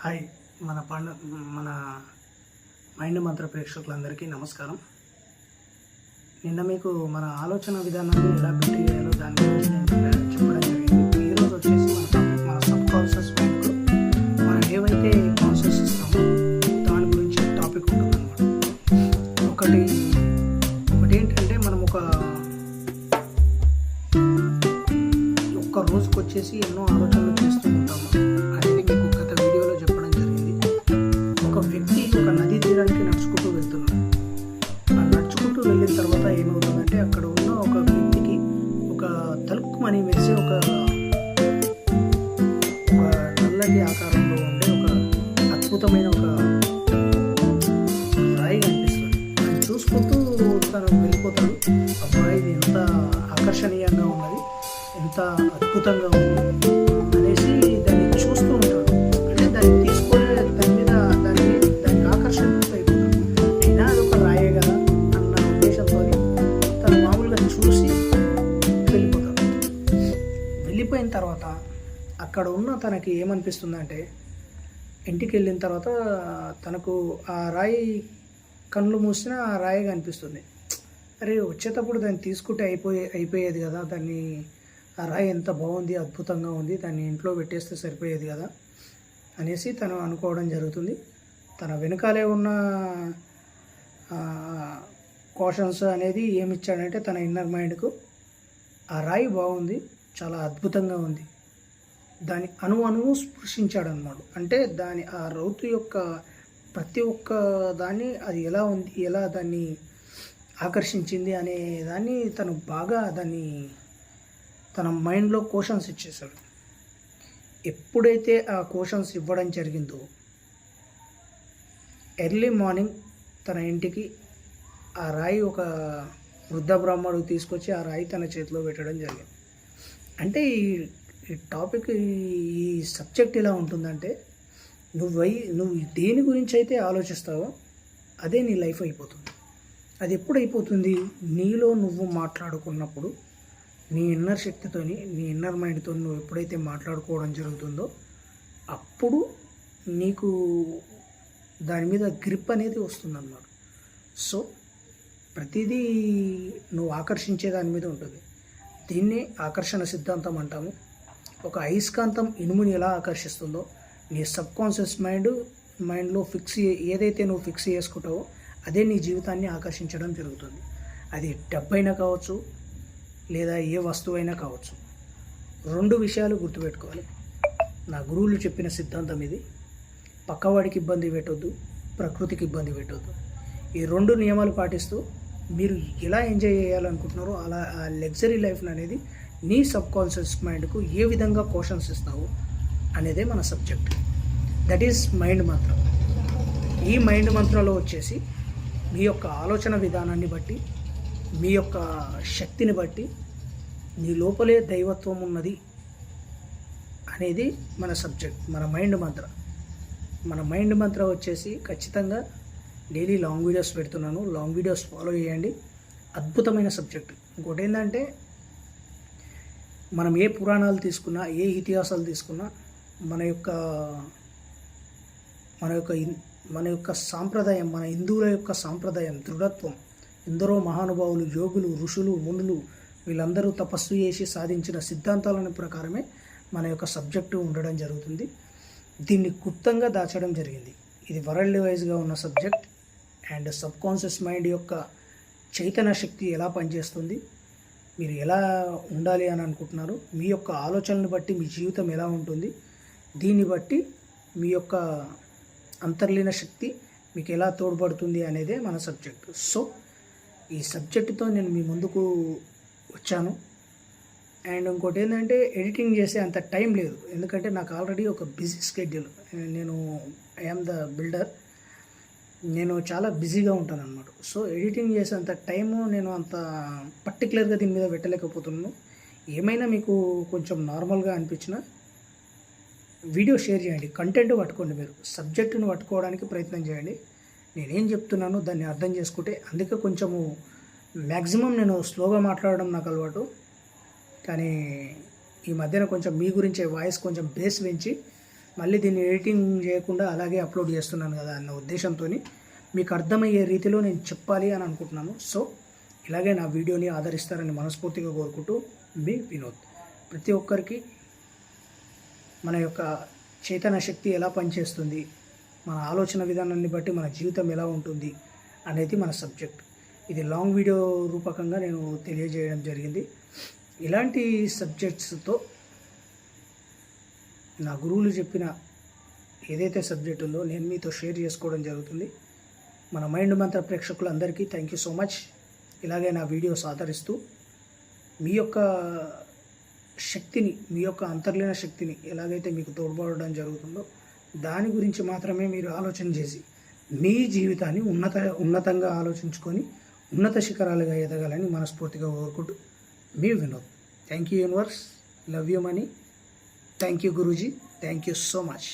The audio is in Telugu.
హాయ్ మన మైండ్ మంత్ర ప్రేక్షకులందరికీ నమస్కారం. నిన్న మీకు మన ఆలోచన విధానాన్ని ఎలా బిల్డ్ చేయాలో దాని గురించి నేను చెప్పడం జరిగింది. ఈరోజు వచ్చేసి మన సబ్ కాన్షియస్ మైండ్కు మనం ఏవైతే కాన్షియస్ ఇస్తామో దాని గురించి టాపిక్ ఉంటుందన్నమాట. ఒకటి ఏంటంటే మనం ఒక్క రోజుకి వచ్చేసి ఎన్నో ఆలోచనలు చేస్తూ ఉంటాము. అనేది మీకు గత వీడియోలో చెప్పడం జరిగింది. ఒక వ్యక్తి ఒక నదీ తీరానికి నడుచుకుంటూ వెళ్తున్నాడు. ఆ నడుచుకుంటూ వెళ్ళిన తర్వాత ఏమవుతుందంటే అక్కడ ఉన్న ఒక వ్యక్తికి ఒక తలుక్కుమని మెరిసే ఒక నల్లటి ఆకారంలో ఉండే ఒక అద్భుతమైన ఒక రాయి కనిపిస్తుంది. దాన్ని చూసుకుంటూ తను వెళ్ళిపోతాడు. అబ్బాయి ఇది ఎంత ఆకర్షణీయంగా ఉన్నది, ఎంత అద్భుతంగా ఉంది అనేసి దాన్ని చూస్తూ ఉంటాడు. అంటే దాన్ని తీసుకొని దానికి ఆకర్షితుడు అయిపోతాడు. అయినా అది ఒక రాయే కదా అన్న ఉద్దేశంతో తను మామూలుగా చూసి వెళ్ళిపోతాడు. వెళ్ళిపోయిన తర్వాత అక్కడ ఉన్న తనకి ఏమనిపిస్తుందంటే, ఇంటికి వెళ్ళిన తర్వాత తనకు ఆ రాయి కళ్ళు మూసినా ఆ రాయి కనిపిస్తుంది. అరే వచ్చేటప్పుడు దాన్ని తీసుకుంటే అయిపోయేది కదా, ఆ రాయి ఎంత బాగుంది, అద్భుతంగా ఉంది, దాన్ని ఇంట్లో పెట్టేస్తే సరిపోయేది కదా అనేసి తను అనుకోవడం జరుగుతుంది. తన వెనకాలే ఉన్న కాషన్స్ అనేది ఏమిచ్చాడంటే తన ఇన్నర్ మైండ్కు ఆ రాయి బాగుంది, చాలా అద్భుతంగా ఉంది, దాని అణువు స్పృశించాడనమాట. అంటే ఆ రౌతు యొక్క ప్రతి ఒక్క దాన్ని అది ఎలా ఉంది, ఎలా దాన్ని ఆకర్షించింది అనే దాన్ని తను బాగా తన మైండ్లో క్వశ్చన్స్ ఇచ్చేశాడు. ఎప్పుడైతే ఆ క్వశ్చన్స్ ఇవ్వడం జరిగిందో ఎర్లీ మార్నింగ్ తన ఇంటికి ఆ రాయి ఒక వృద్ధ బ్రాహ్మణుడు తీసుకొచ్చి ఆ రాయి తన చేతిలో పెట్టడం జరిగింది. అంటే ఈ టాపిక్, ఈ సబ్జెక్ట్ ఎలా ఉంటుందంటే, నువ్వు దేని గురించి అయితే ఆలోచిస్తావో అదే నీ లైఫ్ అయిపోతుంది. అది ఎప్పుడు అయిపోతుంది? నీలో నువ్వు మాట్లాడుకున్నప్పుడు, నీ ఇన్నర్ శక్తితోని, నీ ఇన్నర్ మైండ్తో నువ్వు ఎప్పుడైతే మాట్లాడుకోవడం జరుగుతుందో అప్పుడు నీకు దాని మీద గ్రిప్ అనేది వస్తుందన్నమాట. సో ప్రతిదీ నువ్వు ఆకర్షించే దాని మీద ఉంటుంది. దీన్నే ఆకర్షణ సిద్ధాంతం అంటాము. ఒక అయస్కాంతం ఇనుముని ఎలా ఆకర్షిస్తుందో నీ సబ్ కాన్షియస్ మైండ్లో ఏదైతే నువ్వు ఫిక్స్ చేసుకుంటావో అదే నీ జీవితాన్ని ఆకర్షించడం జరుగుతుంది. అది డబ్బైనా కావచ్చు, లేదా ఏ వస్తువైనా కావచ్చు. రెండు విషయాలు గుర్తుపెట్టుకోవాలి. నా గురువులు చెప్పిన సిద్ధాంతం ఇది. పక్కవాడికి ఇబ్బంది పెట్టొద్దు, ప్రకృతికి ఇబ్బంది పెట్టొద్దు. ఈ రెండు నియమాలు పాటిస్తూ మీరు ఎలా ఎంజాయ్ చేయాలనుకుంటున్నారో అలా ఆ లగ్జరీ లైఫ్ అనేది నీ సబ్ కాన్షియస్ మైండ్కు ఏ విధంగా క్వశ్చన్స్ ఇస్తావు అనేదే మన సబ్జెక్ట్. దట్ ఈస్ మైండ్ మంత్రం. ఈ మైండ్ మంత్రంలో వచ్చేసి మీ యొక్క ఆలోచన విధానాన్ని బట్టి, మీ యొక్క శక్తిని బట్టి నీ లోపలే దైవత్వం ఉన్నది అనేది మన సబ్జెక్ట్, మన మైండ్ మంత్ర. మన మైండ్ మంత్ర వచ్చేసి ఖచ్చితంగా డైలీ లాంగ్ వీడియోస్ పెడుతున్నాను. లాంగ్ వీడియోస్ ఫాలో చేయండి. అద్భుతమైన సబ్జెక్ట్. ఇంకోటి ఏంటంటే, మనం ఏ పురాణాలు తీసుకున్నా, ఏ ఇతిహాసాలు తీసుకున్నా, మన యొక్క సాంప్రదాయం, మన హిందువుల యొక్క సాంప్రదాయం, దృఢత్వం, ఎందరో మహానుభావులు, యోగులు, ఋషులు, మునులు వీళ్ళందరూ తపస్సు చేసి సాధించిన సిద్ధాంతాల ప్రకారమే మన యొక్క సబ్జెక్టు ఉండడం జరుగుతుంది. దీన్ని గుప్తంగా దాచడం జరిగింది. ఇది వరల్డ్ వైజ్గా ఉన్న subject. And sub conscious mind యొక్క చైతన్య శక్తి ఎలా పనిచేస్తుంది, మీరు ఎలా ఉండాలి అని అనుకుంటున్నారు, మీ యొక్క ఆలోచనలను బట్టి మీ జీవితం ఎలా ఉంటుంది, దీన్ని బట్టి మీ యొక్క అంతర్లీన శక్తి మీకు ఎలా తోడ్పడుతుంది అనేదే మన సబ్జెక్టు. సో ఈ సబ్జెక్టుతో నేను మీ ముందుకు వచ్చాను. అండ్ ఇంకోటి ఏంటంటే, ఎడిటింగ్ చేసే అంత టైం లేదు. ఎందుకంటే నాకు ఆల్రెడీ ఒక బిజీ స్కెడ్యూల్. నేను ఐఎమ్ ద బిల్డర్. నేను చాలా బిజీగా ఉంటాను అన్నమాట. సో ఎడిటింగ్ చేసేంత టైము నేను అంత పర్టికులర్గా దీని మీద పెట్టలేకపోతున్నాను. ఏమైనా మీకు కొంచెం నార్మల్గా అనిపించిన వీడియో షేర్ చేయండి. కంటెంట్ పట్టుకోండి. మీరు సబ్జెక్టును పట్టుకోవడానికి ప్రయత్నం చేయండి. నేనేం చెప్తున్నానో దాన్ని అర్థం చేసుకుంటే, అందుకే కొంచెము మ్యాక్సిమం నేను స్లోగా మాట్లాడడం నాకు అలవాటు. కానీ ఈ మధ్యన కొంచెం మీ గురించే వాయిస్ కొంచెం బేస్ పెంచి మళ్ళీ దీన్ని ఎడిటింగ్ చేయకుండా అలాగే అప్లోడ్ చేస్తున్నాను కదా అన్న ఉద్దేశంతో మీకు అర్థమయ్యే రీతిలో నేను చెప్పాలి అని అనుకుంటున్నాను. సో ఇలాగే నా వీడియోని ఆదరిస్తారని మనస్ఫూర్తిగా కోరుకుంటూ మీ వినోద్. ప్రతి ఒక్కరికి మన యొక్క చైతన్య శక్తి ఎలా పనిచేస్తుంది, మన ఆలోచన విధానాన్ని బట్టి మన జీవితం ఎలా ఉంటుంది అనేది మన సబ్జెక్ట్. ఇది లాంగ్ వీడియో రూపకంగా నేను తెలియజేయడం జరిగింది. ఇలాంటి సబ్జెక్ట్స్తో నా గురువులు చెప్పిన ఏదైతే సబ్జెక్ట్ ఉందో నేను మీతో షేర్ చేసుకోవడం జరుగుతుంది. మన మైండ్ మంత్ర ప్రేక్షకులందరికీ థ్యాంక్ యూ సో మచ్. ఇలాగే నా వీడియోస్ ఆదరిస్తూ మీ యొక్క శక్తిని, మీ యొక్క అంతర్లీన శక్తిని ఎలాగైతే మీకు తోడ్పడడం జరుగుతుందో దాని గురించి మాత్రమే మీరు ఆలోచన చేసి మీ జీవితాన్ని ఉన్నతంగా ఆలోచించుకొని ఉన్నత శిఖరాలుగా ఎదగాలని మనస్ఫూర్తిగా కోరుకుంటూ మీ Vinod. Thank you universe, love you money, thank you Guruji, thank you so much.